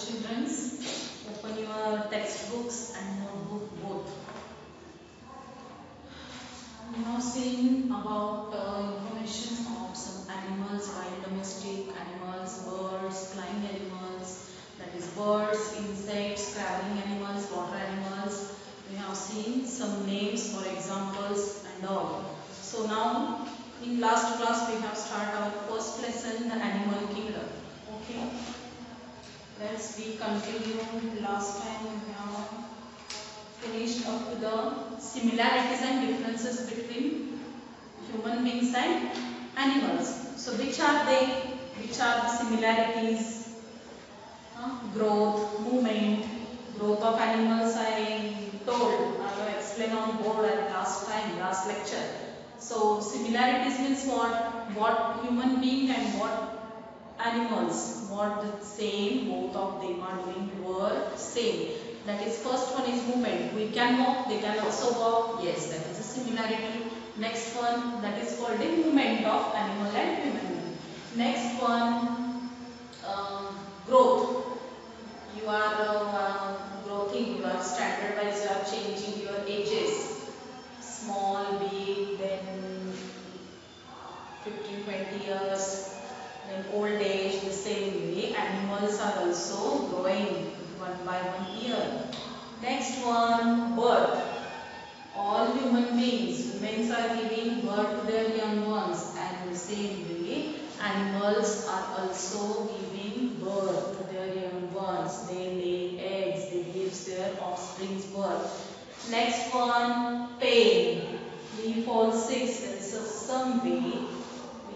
childrens. Open your textbooks and notebook both. We have seen about information of some animals, wild domestic animals, birds, flying animals, that is birds, insects, crawling animals, water animals. We have seen some names for examples and all. So now in last class we have started our first lesson, the animal kingdom. Okay. Let's we continue. Last time we have finished up to the similarities and differences between human beings and animals. So which are they? Which are the similarities? Growth, movement, growth of animals I told, I have explained on board at last time, last lecture. So similarities means what? What human being and what animals, what the same, both of them are doing work same. That is first one is movement. We can walk, they can also walk. Yes, that is a similarity. Next one, that is called the movement of animal and human being. Next one, growth. You are growing, you are standard wise, you are changing your ages. Small, big, then 15, 20 years, then old age, the same way animals are also growing one by 1 year. Next one, birth. All human beings, women are giving birth to their young ones, and the same way animals are also giving birth to their young ones. They lay eggs, they give their offspring's birth. Next one, pain. We fall sick, there is some way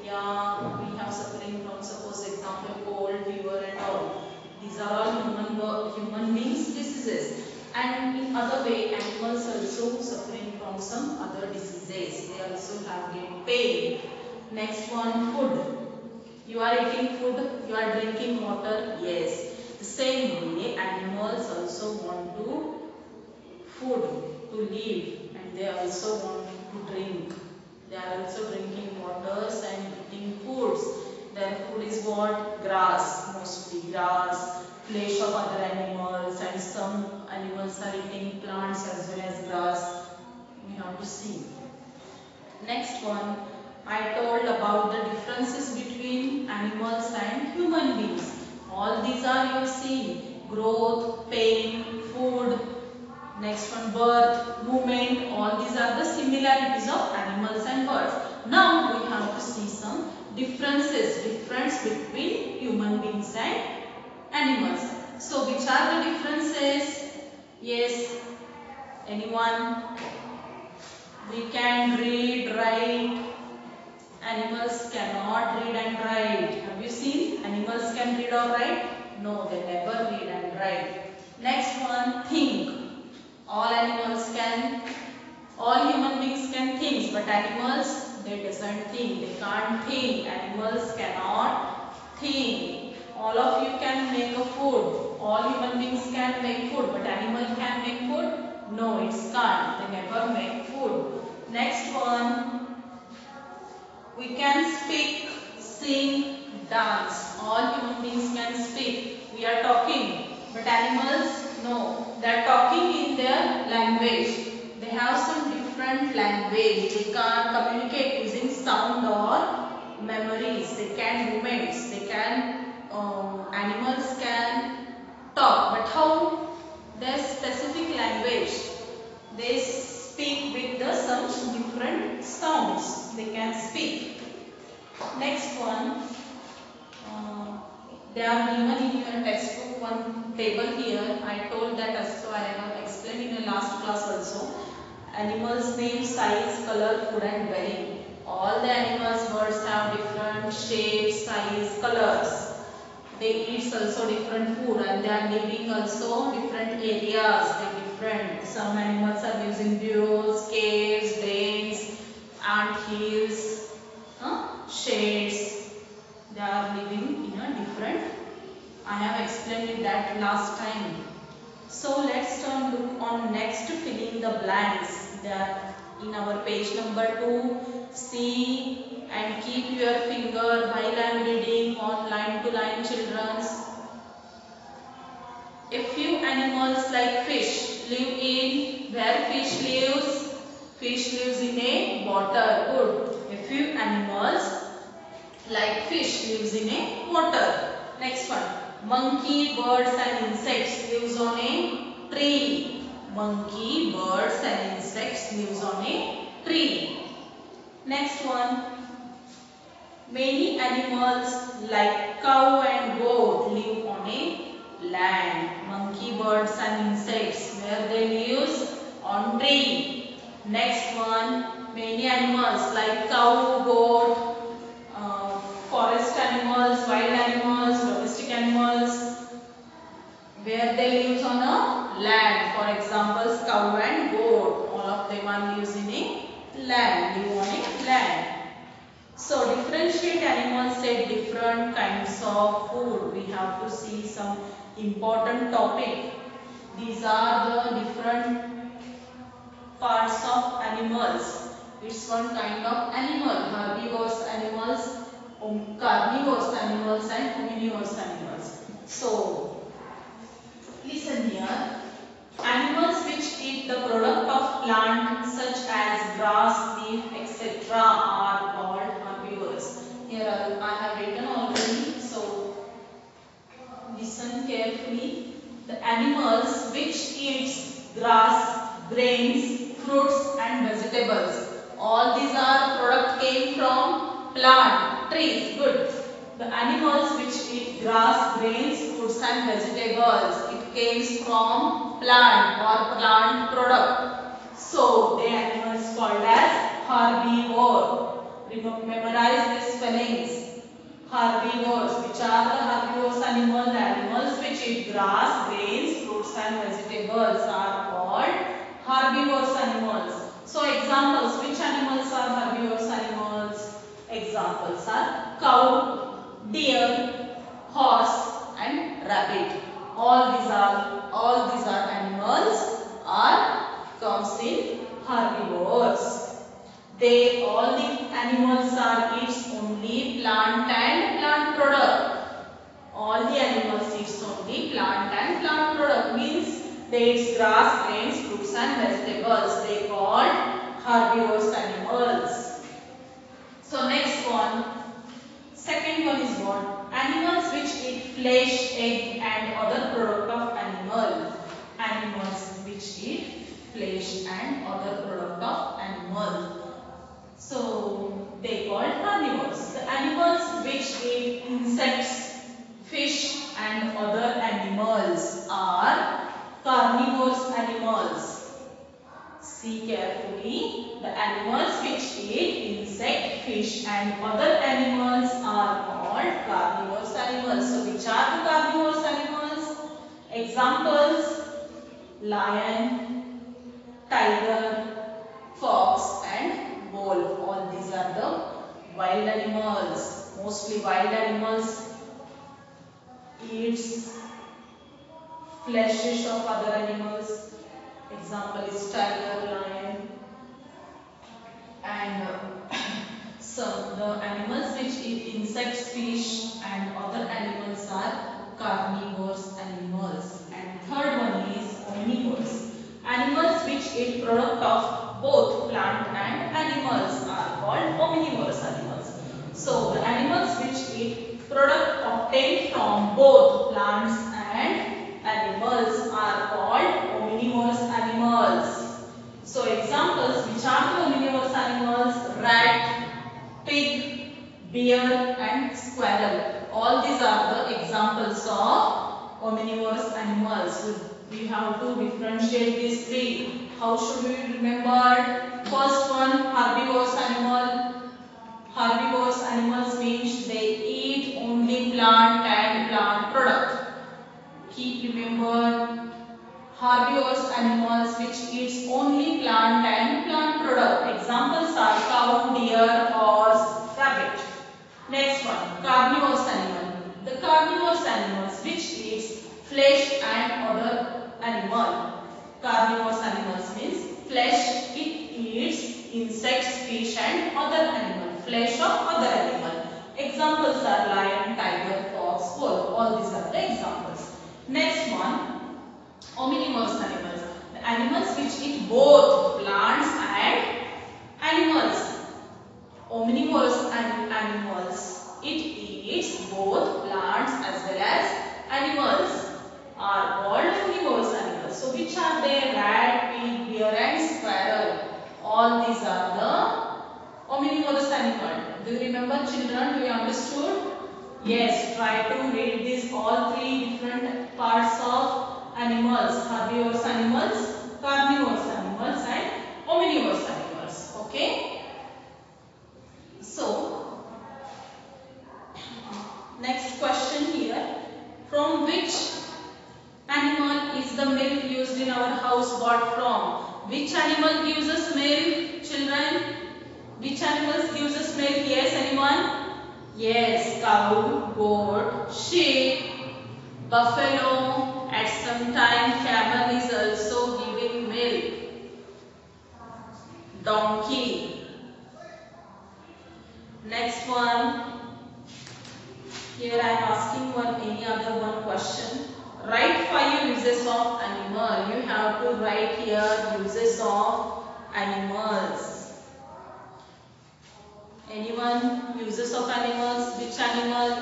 we have suffering from, suppose example, cold, fever and all. These are all human beings diseases. And in other way, animals also suffering from some other diseases. They also have get pain. Next one, food. You are eating food, you are drinking water. Yes. The same way, animals also want to food to live, and they also want to drink. They are also drinking waters and eating foods. Their food is what? Grass, mostly grass, flesh of other animals, and some animals are eating plants as well as grass. We have to see. Next one, I told about the differences between animals and human beings. All these are you have seen. Growth, pain, food, next one, birth, movement. All these are the similarities of animals and birds. Now we have to see some difference between human beings and animals. So which are the differences? Yes, anyone? We can read, write. Animals cannot read and write. Have you seen? Animals can read or write? No, they never read and write. Next one, think. All human beings can think, but animals, they doesn't think. They can't think. Animals cannot think. All of you can make a food. All human beings can make food, but animal can make food? No, it can't. They never make food. Next one, we can speak, sing, dance. All human beings can speak. We are talking. But animals, no. They are talking in their language. They have some different language. They can't communicate using sound or memories. They can movements. They can, animals can talk. But how? Their specific language. They speak with the some different sounds. They can speak. Next one, they are given in your textbook one table here. I told that also, I have explained in the last class also. Animals name, size, color, food and dwelling. All the animals, birds have different shapes, size, colors. They eat also different food, and they are living also different areas. They different. Some animals are using burrows, caves, drains, ant hills, shades. They are living in a different. I have explained it that last time. So let's turn look on next filling the blanks. That in our page number 2. See and keep your finger while I am reading on line to line, children's. animals like fish live in where fish lives? Fish lives in a water. Good. A few animals like fish lives in a water. Next one. Monkey, birds and insects lives on a tree. Monkey, birds and insects lives on a tree. Next one. Many animals like cow and goat live on a land. Monkey, birds and insects where they live? On tree. Next one. Many animals like cow, goat, forest animals, wild animals, domestic animals, where they live on a land. For example, cow and goat, all of them are lives in a land, live on a land. So differentiate animals at different kinds of food. We have to see some important topic. These are the different parts of animals. It's one kind of animal, herbivores animals, carnivorous animals and omnivorous animals. So listen here. Animals which eat the product of plant such as grass, leaf, etc. are called herbivores. Here I have written already. So listen carefully. The animals which eats grass, grains, fruits and vegetables. All these are product came from plant, trees. Good. The animals which eat grass, grains, fruits and vegetables. It came from plant or plant product. So the animals called as herbivore. Memorize these spellings. Herbivores. Which are the herbivorous animals? The animals which eat grass, grains, fruits and vegetables are called herbivorous animals. So examples. Which animals are herbivorous animals? Examples are cow, deer, horse and rabbit. All these are animals are comes in herbivores. They all the animals are eats only plant and plant product. All the animals eats only plant and plant product means they eat grass, grains, fruits and vegetables. They called herbivorous animals. So next one. Second one is what? Animals which eat flesh, egg and other product of animal. Animals which eat flesh and other product of animal. So they called carnivores. The animals which eat insects, fish and other animals are carnivorous animals. See carefully. The animals which eat insect, fish and other animals are called carnivorous animals. So which are the carnivorous animals? Examples: lion, tiger, fox and wolf. All these are the wild animals. Mostly wild animals eats fleshes of other animals. Example is tiger, lion and some the animals which eat insects, fish and other animals are carnivorous animals. And third one is omnivores. Animals which eat product of both plant and animals are called omnivorous animals. So the animals which eat product obtained from both plants and animals are called omnivorous animals. So examples which are the omnivorous animals: rat, pig, bear and squirrel. All these are the examples of omnivorous animals. We have to differentiate these three. How should we remember? First one, herbivorous animal. Herbivorous animals means they eat only plant and plant product. Keep remember. Herbivorous animals which eats only plant and plant product. Examples are cow, deer, horse, rabbit. Next one, carnivorous animal. The carnivorous animals which eats flesh and other animal. Carnivorous animals means flesh. It eats insects, fish and other animal. Flesh of other animal. Examples are lion, tiger, fox, wolf. All these are the examples. Next one. Omnivorous animals. The animals which eat both plants and animals. Omnivorous animals. It eats both plants as well as animals are called omnivorous animals. So which are they? Rat, pig, bear and squirrel. All these are the omnivorous animal. Do you remember, children? Do you understood? Yes, try to read these all three different parts of animals. Herbivorous animals, carnivorous animals and omnivorous animals. Okay. So, next question here. From which animal is the milk used in our house got from? Which animal gives us milk, children? Which animals gives us milk? Yes, anyone? Yes, cow, goat, sheep, buffalo. At some time, camel is also giving milk. Donkey. Next one. Here I am asking any other one question. Write 5 uses of animal. You have to write here uses of animals. Anyone? Uses of animals? Which animal?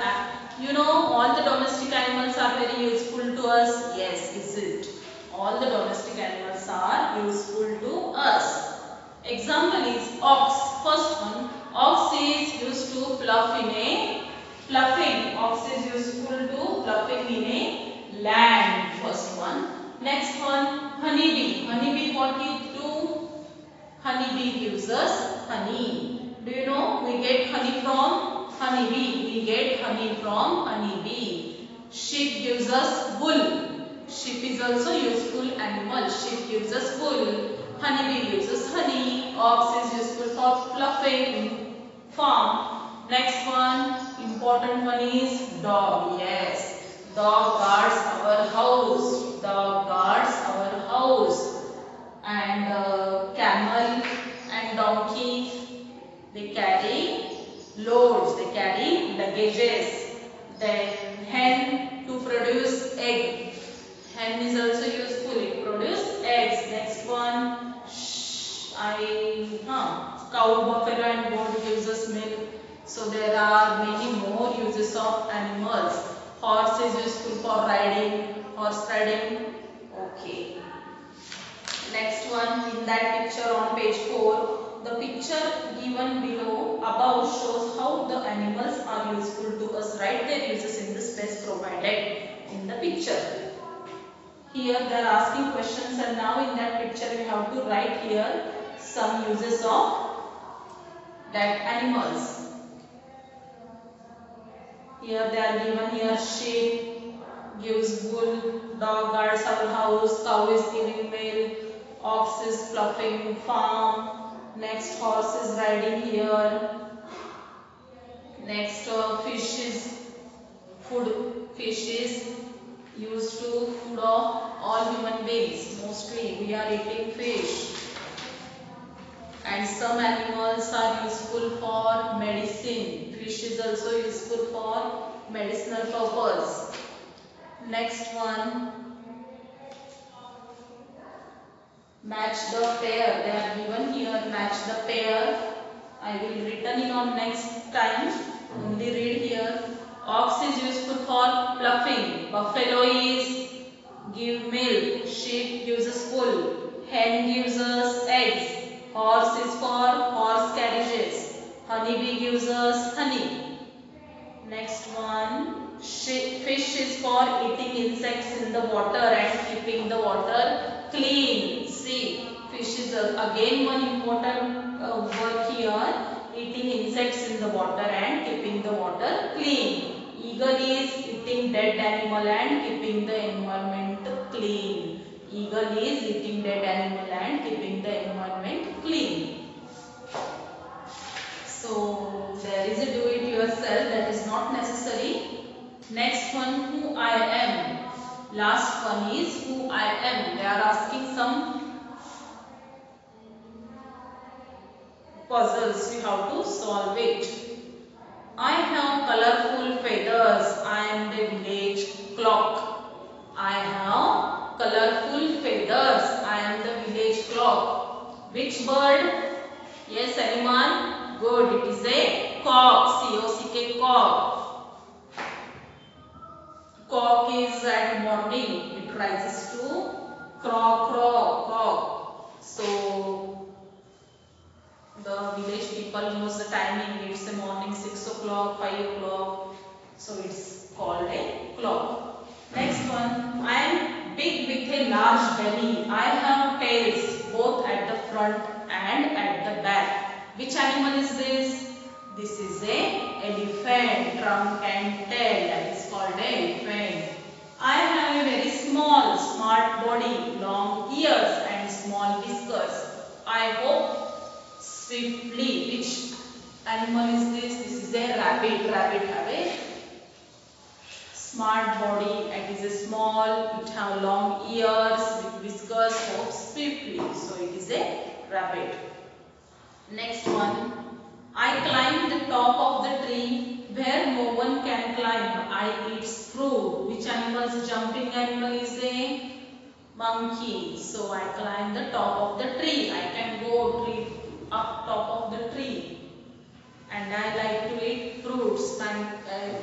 You know all the domestic animals are very useful to us. Yes, is it? All the domestic animals are useful to us. Example is ox. First one, ox is used to plough in a ploughing. Ox is useful to ploughing in a land. First one. Next one, honeybee. Honeybee what it do? Honeybee gives us honey. Do you know we get honey from honeybee? We get honey from honeybee. Sheep gives us wool. Sheep is also useful animal. Sheep gives us wool. Honeybee gives us honey. Ox is useful for ploughing in farm. Next one, important one is dog. Yes, dog guards our house. Dog guards our house. And camel and donkey, they carry loads, they carry luggages. Then hen to produce egg. Hen is also useful, it produces eggs. Next one, cow, buffalo and goat gives us milk. So there are many more uses of animals. Horse is useful for riding, horse riding. Okay. Next one, in that picture on page 4, the picture given below above shows how the animals are useful to us. Write their uses in the space provided in the picture. Here they are asking questions, and now in that picture we have to write here some uses of that animals. Here they are given here: sheep gives wool, dog guards our house, cow is giving milk, ox is ploughing farm, next horse is riding here, next fish is food. Fish is used to food of all human beings. Mostly we are eating fish. And some animals are useful for medicine. Fish is also useful for medicinal purpose. Next one, match the pair. They are given here, match the pair. I will return it on next time. Only read here. Ox is useful for ploughing. Buffalo is give milk. Sheep gives us wool. Hen gives us eggs. Horse is for horse carriages. Honeybee gives us honey. Next one, fish is for eating insects in the water and keeping the water clean. See, fish is again one important work here, eating insects in the water and keeping the water clean. Eagle is eating dead animal and keeping the environment clean. Eagle is eating dead animal and keeping the environment clean. So there is a do it yourself, that is not necessary. Next one, who I am. Last one is who I am. They are asking some puzzles. You have to solve it. I have colorful feathers. I am the village clock. I have colorful Which bird? Yes, anyone? Good. It is a cock. C-O-C-K, cock. Cock is at morning. It rises to crow, crow, cock. So the village people knows the timing. It's a morning 6 o'clock, 5 o'clock. So it's called a clock. Next one. I am big with a large belly. I have tails both at the front and at the back. Which animal is this? This is a elephant. Trunk and tail. That is called a elephant. I have a very small, smart body, long ears and small whiskers. I hope swiftly. Which animal is this? This is a rabbit. Rabbit have a smart body. It is a small. It have long ears with whiskers. Hops swiftly. So it is a rabbit. Next one. I climb the top of the tree where no one can climb. I eat fruit. Which animal's jumping animal is a monkey? So I climb the top of the tree. I can go tree up top of the tree. And I like to eat fruits. My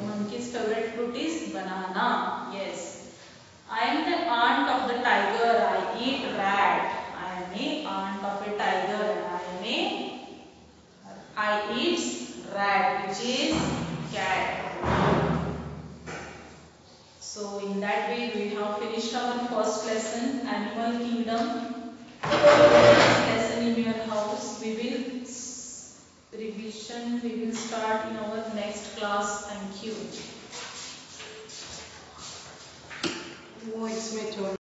monkey's favorite fruit is banana. Yes. I am the aunt of the tiger. I eat rat. I am a aunt of a tiger and I eat rat, which is cat. So in that way we have finished our first lesson, Animal Kingdom. Next lesson in your house we will revision. We will start in our next class. Thank you. Oh, it's my turn.